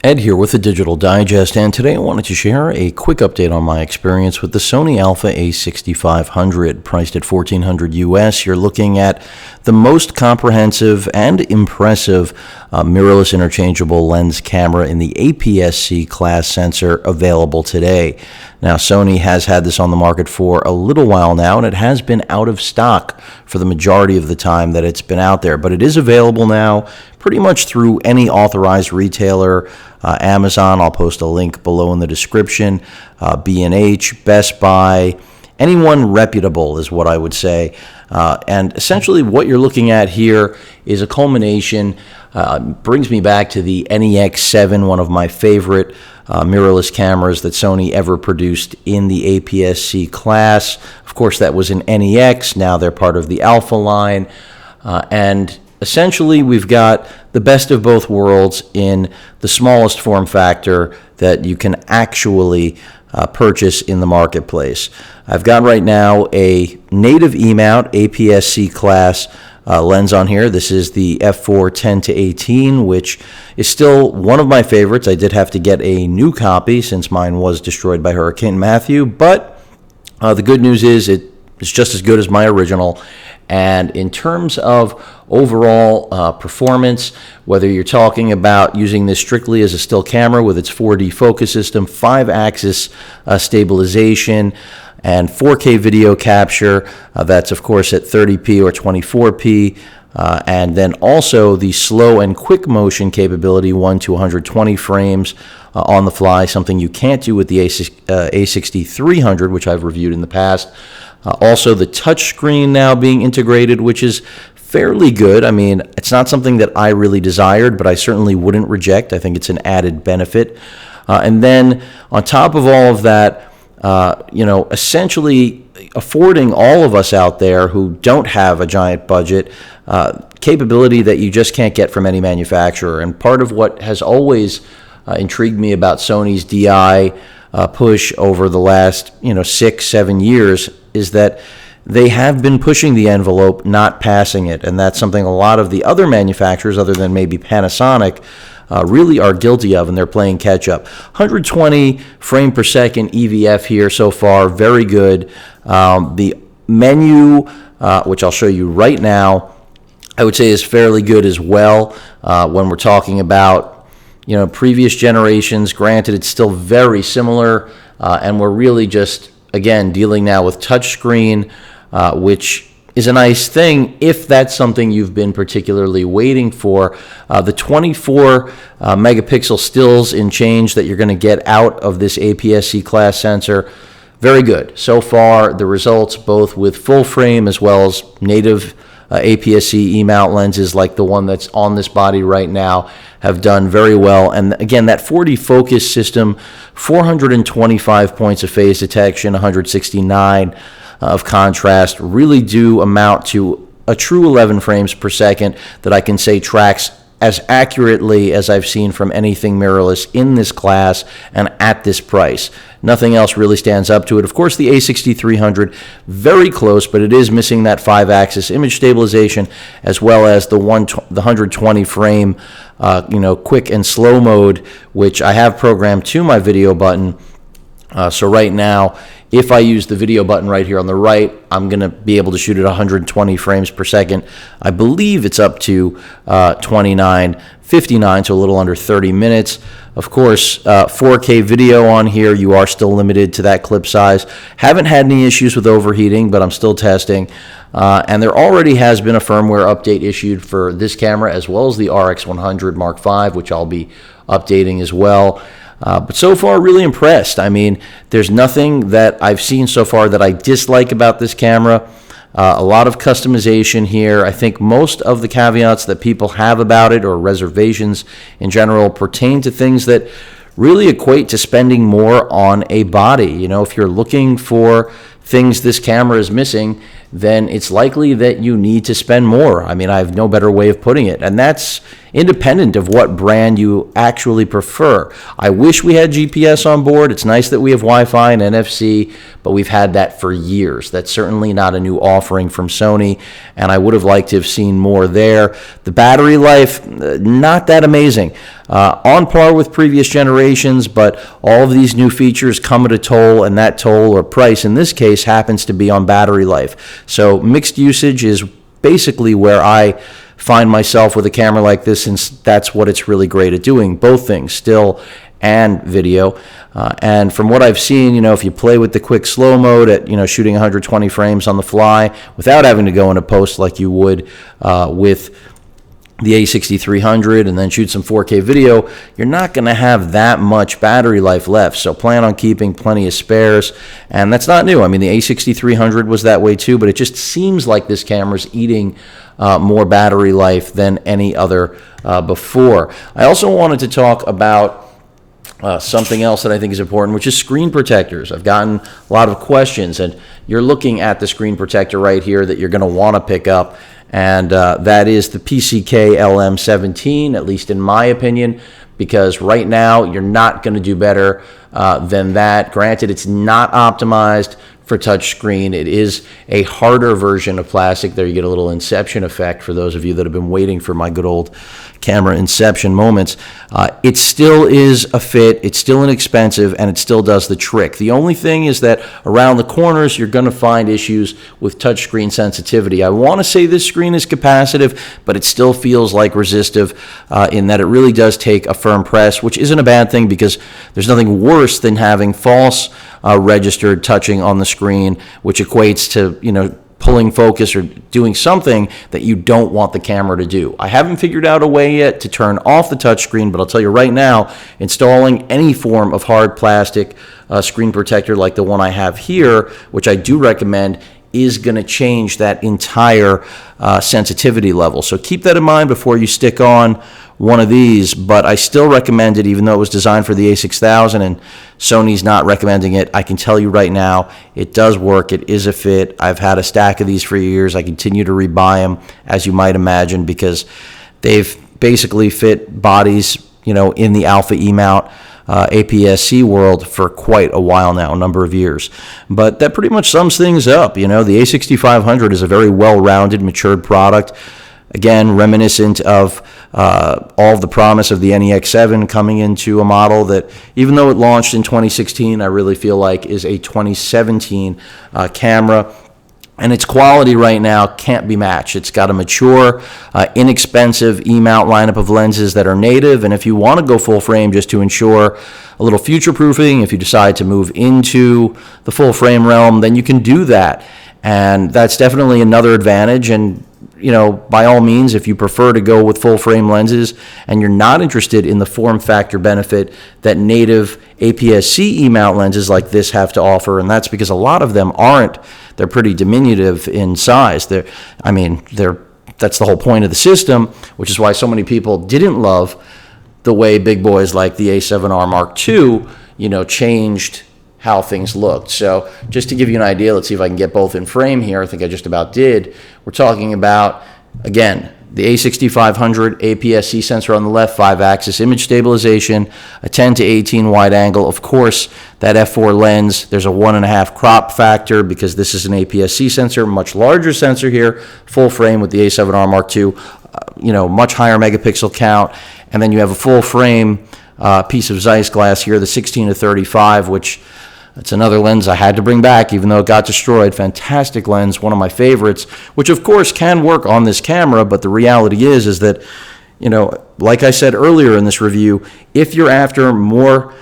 Ed here with the Digital Digest, and today I wanted to share a quick update on my experience with the Sony Alpha A6500. Priced at $1,400 US, you're looking at the most comprehensive and impressive mirrorless interchangeable lens camera in the aps-c class sensor available today. Now, Sony has had this on the market for a little while now, and it has been out of stock for the majority of the time that it's been out there, but it is available now pretty much through any authorized retailer. Amazon, I'll post a link below in the description, B&H, Best Buy, anyone reputable is what I would say. And essentially what you're looking at here is a culmination, brings me back to the NEX7, one of my favorite mirrorless cameras that Sony ever produced in the aps-c class. Of course, that was an NEX. Now they're part of the Alpha line. And essentially, we've got the best of both worlds in the smallest form factor that you can actually purchase in the marketplace. I've got right now a native E-mount aps-c class lens on here. This is the f4 10-18, which is still one of my favorites. I did have to get a new copy since mine was destroyed by Hurricane Matthew, but the good news is it's just as good as my original. And in terms of overall performance, whether you're talking about using this strictly as a still camera with its 4D focus system, 5-axis stabilization, and 4K video capture, that's of course at 30p or 24p, and then also the slow and quick motion capability, 1 to 120 frames on the fly, something you can't do with the A6300, which I've reviewed in the past. Also, the touchscreen now being integrated, which is fairly good. I mean, it's not something that I really desired, but I certainly wouldn't reject. I think it's an added benefit. And then on top of all of that, essentially affording all of us out there who don't have a giant budget capability that you just can't get from any manufacturer. And part of what has always intrigued me about Sony's DI push over the last 6-7 years is that they have been pushing the envelope, not passing it, and that's something a lot of the other manufacturers, other than maybe Panasonic, really are guilty of, and they're playing catch up. 120 frame per second EVF here so far, very good. The menu, which I'll show you right now, I would say is fairly good as well. When we're talking about previous generations, granted it's still very similar, and we're really just again dealing now with touchscreen, which is a nice thing if that's something you've been particularly waiting for. The 24 megapixel stills in change that you're going to get out of this aps-c class sensor, very good. So far, the results both with full frame as well as native aps-c E-mount lenses like the one that's on this body right now have done very well. And again, that 4D focus system, 425 points of phase detection, 169 of contrast, really do amount to a true 11 frames per second that I can say tracks as accurately as I've seen from anything mirrorless in this class and at this price. Nothing else really stands up to it. Of course, the A6300, very close, but it is missing that 5-axis image stabilization as well as the 120 frame, quick and slow mode, which I have programmed to my video button. So right now, if I use the video button right here on the right, I'm going to be able to shoot at 120 frames per second. I believe it's up to 29:59, so a little under 30 minutes. Of course, 4K video on here, you are still limited to that clip size. Haven't had any issues with overheating, but I'm still testing. And there already has been a firmware update issued for this camera as well as the RX100 Mark V, which I'll be updating as well. But so far, really impressed. I mean, there's nothing that I've seen so far that I dislike about this camera. A lot of customization here. I think most of the caveats that people have about it, or reservations in general, pertain to things that really equate to spending more on a body. If you're looking for things this camera is missing, then it's likely that you need to spend more. I mean, I have no better way of putting it. And that's independent of what brand you actually prefer. I wish we had GPS on board. It's nice that we have Wi-Fi and NFC, but we've had that for years. That's certainly not a new offering from Sony, and I would have liked to have seen more there. The battery life, not that amazing. On par with previous generations, but all of these new features come at a toll, and that toll or price in this case happens to be on battery life. So mixed usage is basically where I find myself with a camera like this, since that's what it's really great at doing, both things, still and video. And from what I've seen, if you play with the quick slow mode at, shooting 120 frames on the fly without having to go into post like you would with the A6300 and then shoot some 4K video, you're not going to have that much battery life left. So plan on keeping plenty of spares. And that's not new. I mean, the A6300 was that way too, but it just seems like this camera's eating more battery life than any other before. I also wanted to talk about something else that I think is important, which is screen protectors. I've gotten a lot of questions, and you're looking at the screen protector right here that you're going to want to pick up. And that is the PCK LM17, at least in my opinion, because right now you're not going to do better than that. Granted, it's not optimized for touchscreen. It is a harder version of plastic. There you get a little inception effect for those of you that have been waiting for my good old camera inception moments. It still is a fit, it's still inexpensive, and it still does the trick. The only thing is that around the corners you're going to find issues with touchscreen sensitivity. I want to say this screen is capacitive, but it still feels like resistive in that it really does take a firm press, which isn't a bad thing because there's nothing worse than having false registered touching on the screen, which equates to, pulling focus or doing something that you don't want the camera to do. I haven't figured out a way yet to turn off the touchscreen, but I'll tell you right now, installing any form of hard plastic screen protector like the one I have here, which I do recommend, is going to change that entire sensitivity level. So keep that in mind before you stick on one of these, but I still recommend it even though it was designed for the A6000 and Sony's not recommending it. I can tell you right now, it does work. It is a fit. I've had a stack of these for years. I continue to rebuy them, as you might imagine, because they've basically fit bodies, in the Alpha E-mount aps-c world for quite a while now, a number of years. But that pretty much sums things up. The A6500 is a very well-rounded, matured product. Again, reminiscent of all of the promise of the NEX7 coming into a model that, even though it launched in 2016, I really feel like is a 2017 camera. And its quality right now can't be matched. It's got a mature, inexpensive E-mount lineup of lenses that are native. And if you want to go full frame just to ensure a little future proofing, if you decide to move into the full frame realm, then you can do that. And that's definitely another advantage. And by all means, if you prefer to go with full frame lenses and you're not interested in the form factor benefit that native aps-c E-mount lenses like this have to offer, and that's because a lot of them aren't. They're pretty diminutive in size. That's the whole point of the system, which is why so many people didn't love the way big boys like the A7R Mark II, changed how things looked. So just to give you an idea, let's see if I can get both in frame here. I think I just about did. We're talking about, again, the A6500 aps-c sensor on the left, 5-axis image stabilization, a 10 to 18 wide angle. Of course, that f4 lens, there's a 1.5 crop factor because this is an aps-c sensor, much larger sensor here, full frame with the A7R Mark II, much higher megapixel count. And then you have a full frame piece of Zeiss glass here, the 16 to 35, which that's another lens I had to bring back, even though it got destroyed. Fantastic lens, one of my favorites, which of course can work on this camera, but the reality is that, like I said earlier in this review, if you're after more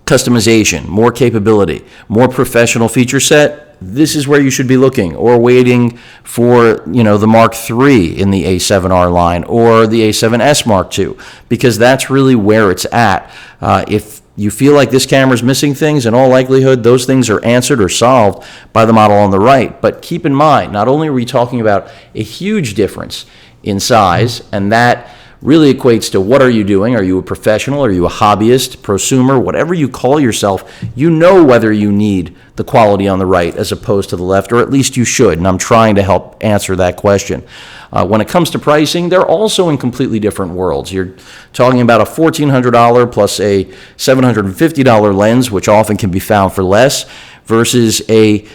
customization, more capability, more professional feature set, this is where you should be looking, or waiting for, the Mark III in the A7R line or the A7S Mark II, because that's really where it's at. If you feel like this camera's missing things, in all likelihood, those things are answered or solved by the model on the right. But keep in mind, not only are we talking about a huge difference in size, and that really equates to what are you doing? Are you a professional? Are you a hobbyist, prosumer, whatever you call yourself? You know whether you need the quality on the right as opposed to the left, or at least you should, and I'm trying to help answer that question. When it comes to pricing, they're also in completely different worlds. You're talking about a $1,400 plus a $750 lens, which often can be found for less, versus a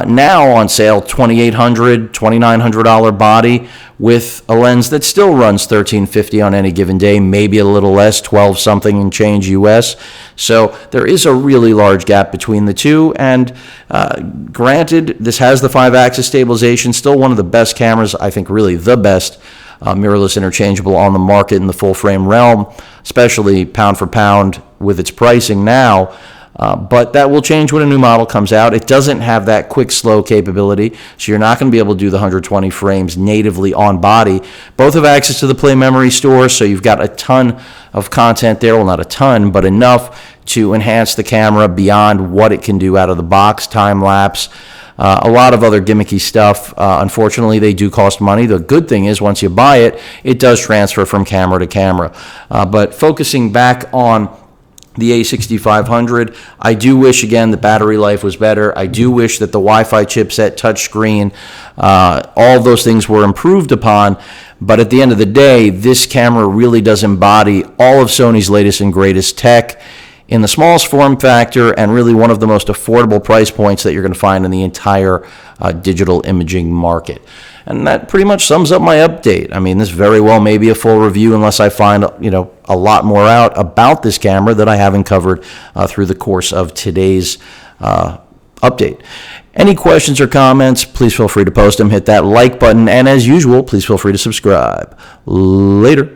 now on sale $2,800, $2,900 body with a lens that still runs $1,350 on any given day, maybe a little less, 12 something and change US. So there is a really large gap between the two, and granted, this has the 5-axis stabilization, still one of the best cameras, I think really the best mirrorless interchangeable on the market in the full frame realm, especially pound for pound with its pricing now. But that will change when a new model comes out. It doesn't have that quick slow capability, so you're not going to be able to do the 120 frames natively on body. Both have access to the Play Memory store, so you've got a ton of content there. Well, not a ton, but enough to enhance the camera beyond what it can do out of the box, time lapse, a lot of other gimmicky stuff. Unfortunately, they do cost money. The good thing is once you buy it, it does transfer from camera to camera. But focusing back on the A6500, I do wish, again, the battery life was better. I do wish that the Wi-Fi chipset, touchscreen, all of those things were improved upon. But at the end of the day, this camera really does embody all of Sony's latest and greatest tech in the smallest form factor and really one of the most affordable price points that you're going to find in the entire digital imaging market. And that pretty much sums up my update. I mean, this very well may be a full review unless I find, a lot more out about this camera that I haven't covered through the course of today's update. Any questions or comments, please feel free to post them. Hit that like button. And as usual, please feel free to subscribe. Later.